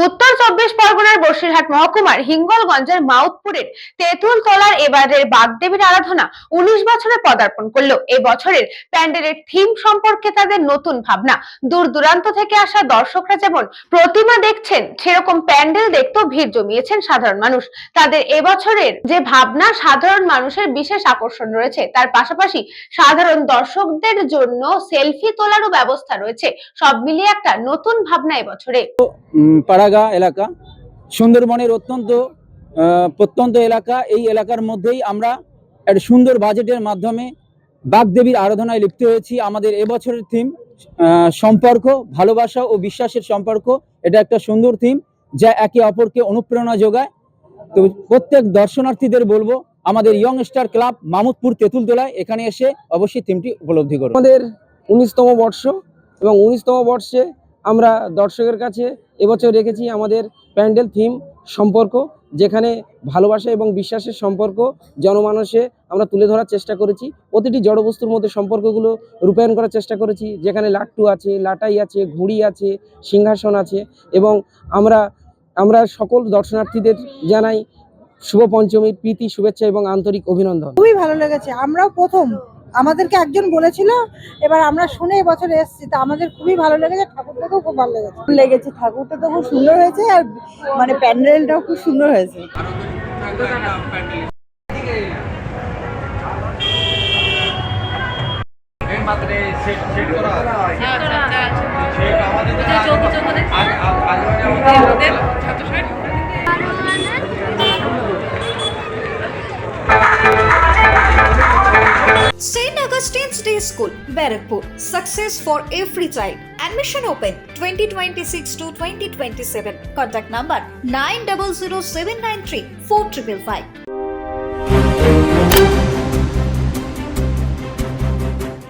উত্তর চব্বিশ পরগনার বসিরহাট মহকুমার হিঙ্গলগঞ্জের মাউতপুরের তেঁতুলতলার এবারের বাগদেবীর আরাধনা 19 বছরে পদার্পণ করলো। এই বছরের প্যান্ডেলের থিম সম্পর্কে তাদের নতুন ভাবনা। দূর দূরান্ত থেকে আসা দর্শকরা যেমন প্রতিমা দেখছেন, সেরকম প্যান্ডেল দেখতেও ভিড় জমিয়েছেন সাধারণ মানুষ। তাদের এবছরের যে ভাবনা, সাধারণ মানুষের বিশেষ আকর্ষণ রয়েছে, তার পাশাপাশি সাধারণ দর্শকদের জন্য সেলফি তোলারও ব্যবস্থা রয়েছে। সব মিলিয়ে একটা নতুন ভাবনা এবছরে। পাড়াগা এলাকা, সুন্দরবনের অত্যন্ত প্রত্যন্ত এলাকা। এই এলাকার মধ্যেই আমরা একটা সুন্দর বাজেটের মাধ্যমে বাগদেবীর আরাধনায় লিপ্ত হয়েছি। আমাদের এবছরের থিম সম্পর্ক, ভালোবাসা ও বিশ্বাসের সম্পর্ক। এটা একটা সুন্দর থিম যা একে অপরকে অনুপ্রেরণা যোগায়। তো প্রত্যেক দর্শনার্থীদের বলবো, আমাদের ইয়ং স্টার ক্লাব মামুদপুর তেঁতুলতলায় এখানে এসে অবশ্যই থিমটি উপলব্ধি করুন। আমাদের 19তম বর্ষ এবং 19তম বর্ষে আমরা দর্শকের কাছে এবছর রেখেছি আমাদের প্যান্ডেল থিম সম্পর্ক, যেখানে ভালোবাসা এবং বিশ্বাসের সম্পর্ক জনমানসে আমরা তুলে ধরার চেষ্টা করেছি। প্রতিটি জড়বস্তুর মধ্যে সম্পর্কগুলো রূপায়ণ করার চেষ্টা করেছি, যেখানে লাট্টু আছে, লাটাই আছে, ঘুড়ি আছে, সিংহাসন আছে। এবং আমরা সকল দর্শনার্থীদের জানাই শুভ পঞ্চমীর প্রীতি, শুভেচ্ছা এবং আন্তরিক অভিনন্দন। খুবই ভালো লেগেছে। আমরাও প্রথম, আমাদেরকে একজন বলেছিল, এবার আমরা শুনে এবছর এসেছি, তা আমাদের খুবই ভালো লেগেছে। ঠাকুরটাকেও খুব ভালো লেগেছে। ঠাকুরটা তো খুব সুন্দর হয়েছে, আর মানে প্যান্ডেলটাও খুব সুন্দর হয়েছে। St. Augustine's Day School, Barakpur. Success for every child. Admission open 2026 to 2027. Contact number 900793 4555.